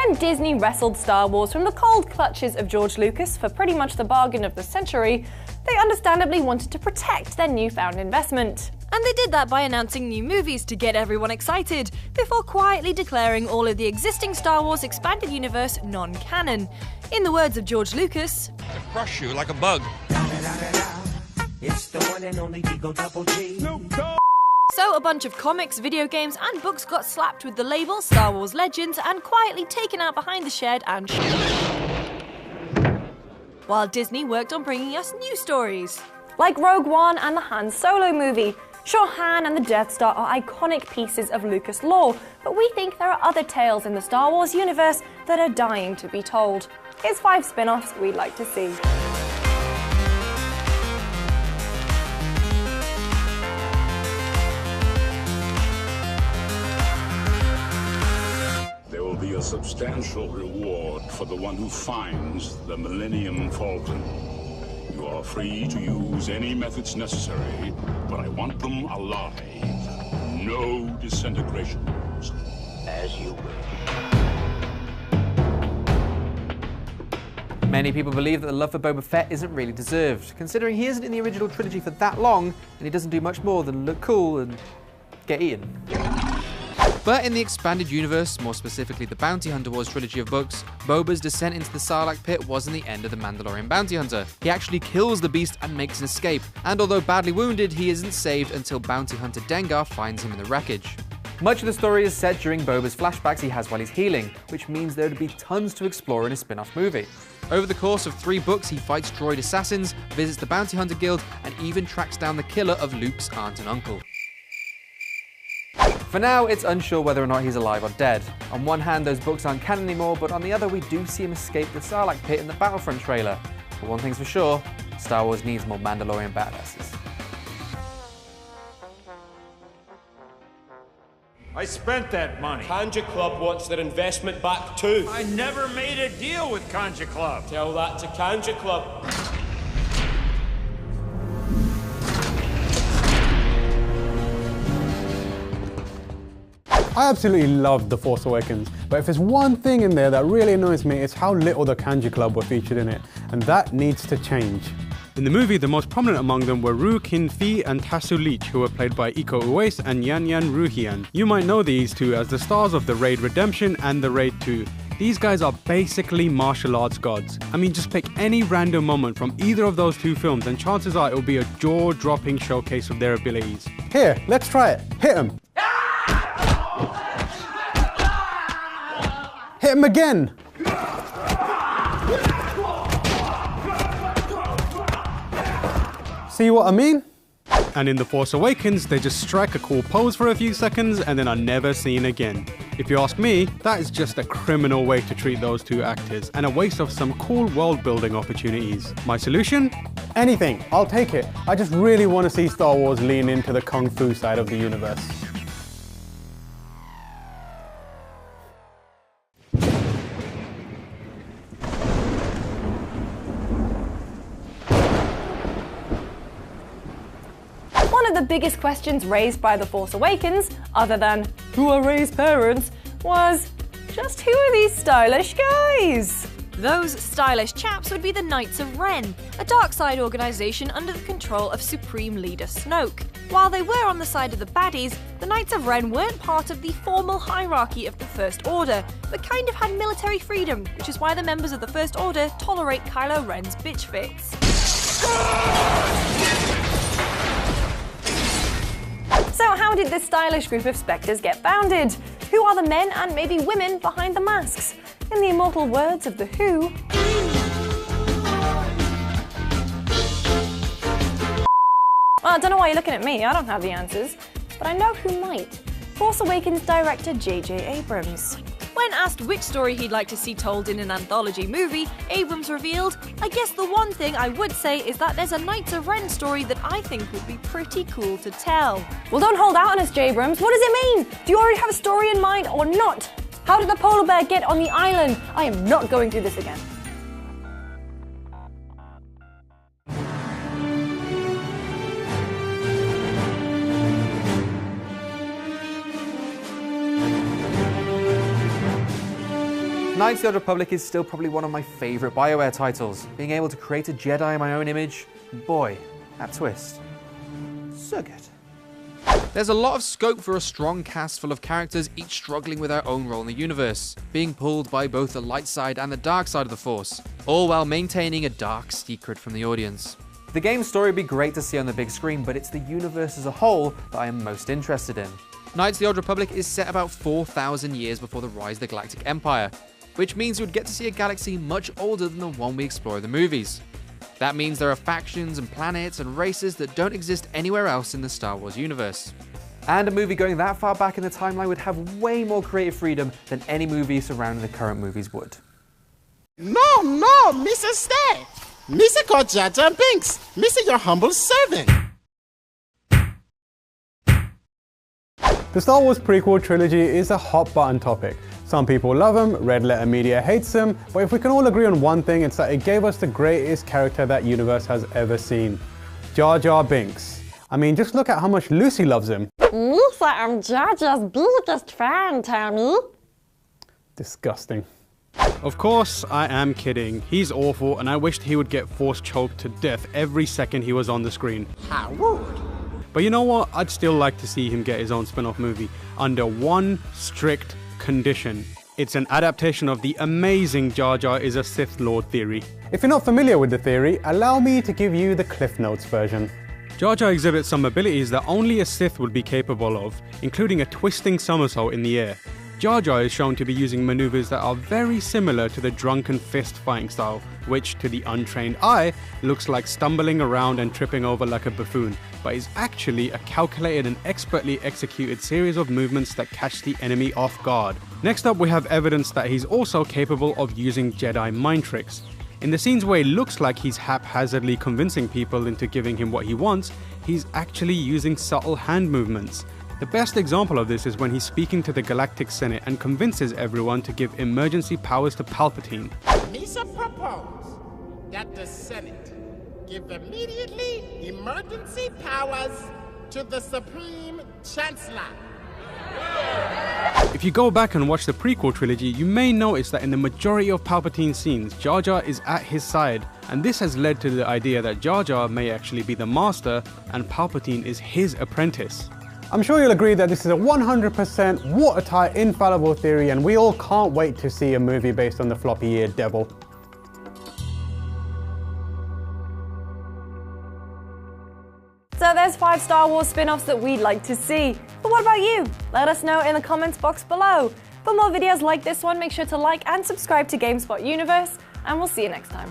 When Disney wrestled Star Wars from the cold clutches of George Lucas for pretty much the bargain of the century, they understandably wanted to protect their newfound investment. And they did that by announcing new movies to get everyone excited, before quietly declaring all of the existing Star Wars expanded universe non-canon. In the words of George Lucas, "To crush you like a bug." It's the one and only Eagle Double G. So a bunch of comics, video games and books got slapped with the label Star Wars Legends and quietly taken out behind the shed and while Disney worked on bringing us new stories. Like Rogue One and the Han Solo movie. Sure, Han and the Death Star are iconic pieces of Lucas lore, but we think there are other tales in the Star Wars universe that are dying to be told. Here's 5 spin-offs we'd like to see. There will be a substantial reward for the one who finds the Millennium Falcon. You are free to use any methods necessary, but I want them alive. No disintegrations. As you will. Many people believe that the love for Boba Fett isn't really deserved, considering he isn't in the original trilogy for that long, and he doesn't do much more than look cool and get eaten. But in the expanded universe, more specifically the Bounty Hunter Wars trilogy of books, Boba's descent into the Sarlacc pit wasn't the end of the Mandalorian bounty hunter. He actually kills the beast and makes an escape, and although badly wounded, he isn't saved until bounty hunter Dengar finds him in the wreckage. Much of the story is set during Boba's flashbacks he has while he's healing, which means there would be tons to explore in a spin-off movie. Over the course of 3 books, he fights droid assassins, visits the Bounty Hunter Guild, and even tracks down the killer of Luke's aunt and uncle. For now, it's unsure whether or not he's alive or dead. On one hand, those books aren't canon anymore, but on the other, we do see him escape the Sarlacc pit in the Battlefront trailer. But one thing's for sure, Star Wars needs more Mandalorian badasses. I spent that money. Kanja Club wants their investment back too. I never made a deal with Kanja Club. Tell that to Kanja Club. I absolutely loved The Force Awakens, but if there's one thing in there that really annoys me, it's how little the Kanja Club were featured in it, and that needs to change. In the movie, the most prominent among them were Ru Kin Fi and Tasu Leech, who were played by Iko Uwais and Yan Yan Ruhian. You might know these two as the stars of The Raid Redemption and The Raid 2. These guys are basically martial arts gods. I mean, just pick any random moment from either of those 2 films and chances are it will be a jaw-dropping showcase of their abilities. Here, let's try it. Hit him. Hit him again! See what I mean? And in The Force Awakens, they just strike a cool pose for a few seconds and then are never seen again. If you ask me, that is just a criminal way to treat those 2 actors and a waste of some cool world building opportunities. My solution? Anything, I'll take it. I just really want to see Star Wars lean into the Kung Fu side of the universe. One of the biggest questions raised by The Force Awakens, other than who are Rey's parents, was just who are these stylish guys? Those stylish chaps would be the Knights of Ren, a dark side organisation under the control of Supreme Leader Snoke. While they were on the side of the baddies, the Knights of Ren weren't part of the formal hierarchy of the First Order, but kind of had military freedom, which is why the members of the First Order tolerate Kylo Ren's bitch fits. So how did this stylish group of Spectres get founded? Who are the men and maybe women behind the masks? In the immortal words of The Who, well, I don't know why you're looking at me, I don't have the answers, but I know who might. Force Awakens director J.J. Abrams. When asked which story he'd like to see told in an anthology movie, Abrams revealed, "I guess the one thing I would say is that there's a Knights of Ren story that I think would be pretty cool to tell." Well, don't hold out on us, J. Abrams. What does it mean? Do you already have a story in mind or not? How did the polar bear get on the island? I am not going through this again. Knights of the Old Republic is still probably one of my favourite BioWare titles. Being able to create a Jedi in my own image, boy, that twist. So good. There's a lot of scope for a strong cast full of characters, each struggling with their own role in the universe, being pulled by both the light side and the dark side of the Force, all while maintaining a dark secret from the audience. The game's story would be great to see on the big screen, but it's the universe as a whole that I am most interested in. Knights of the Old Republic is set about 4,000 years before the rise of the Galactic Empire, which means we would get to see a galaxy much older than the one we explore in the movies. That means there are factions and planets and races that don't exist anywhere else in the Star Wars universe. And a movie going that far back in the timeline would have way more creative freedom than any movie surrounding the current movies would. No, Mrs. Stay. Mr. called Jar Jar Binks. Mr. your humble servant. The Star Wars prequel trilogy is a hot button topic. Some people love them, Red Letter Media hates them, but if we can all agree on one thing, it's that it gave us the greatest character that universe has ever seen. Jar Jar Binks. I mean, just look at how much Lucy loves him. Lisa, I'm Jar Jar's biggest fan, Tommy. Disgusting. Of course, I am kidding. He's awful, and I wished he would get force choked to death every second he was on the screen. How rude. But you know what? I'd still like to see him get his own spin-off movie under one strict condition. It's an adaptation of the amazing Jar Jar is a Sith Lord theory. If you're not familiar with the theory, allow me to give you the Cliff Notes version. Jar Jar exhibits some abilities that only a Sith would be capable of, including a twisting somersault in the air. Jar Jar is shown to be using maneuvers that are very similar to the drunken fist fighting style, which to the untrained eye looks like stumbling around and tripping over like a buffoon, but is actually a calculated and expertly executed series of movements that catch the enemy off guard. Next up, we have evidence that he's also capable of using Jedi mind tricks. In the scenes where it looks like he's haphazardly convincing people into giving him what he wants, he's actually using subtle hand movements. The best example of this is when he's speaking to the Galactic Senate and convinces everyone to give emergency powers to Palpatine. Misa propose that the Senate give immediately emergency powers to the Supreme Chancellor. If you go back and watch the prequel trilogy, you may notice that in the majority of Palpatine's scenes, Jar Jar is at his side, and this has led to the idea that Jar Jar may actually be the master and Palpatine is his apprentice. I'm sure you'll agree that this is a 100% watertight, infallible theory, and we all can't wait to see a movie based on the floppy-eared devil. So there's 5 Star Wars spin-offs that we'd like to see. But what about you? Let us know in the comments box below. For more videos like this one, make sure to like and subscribe to GameSpot Universe, and we'll see you next time.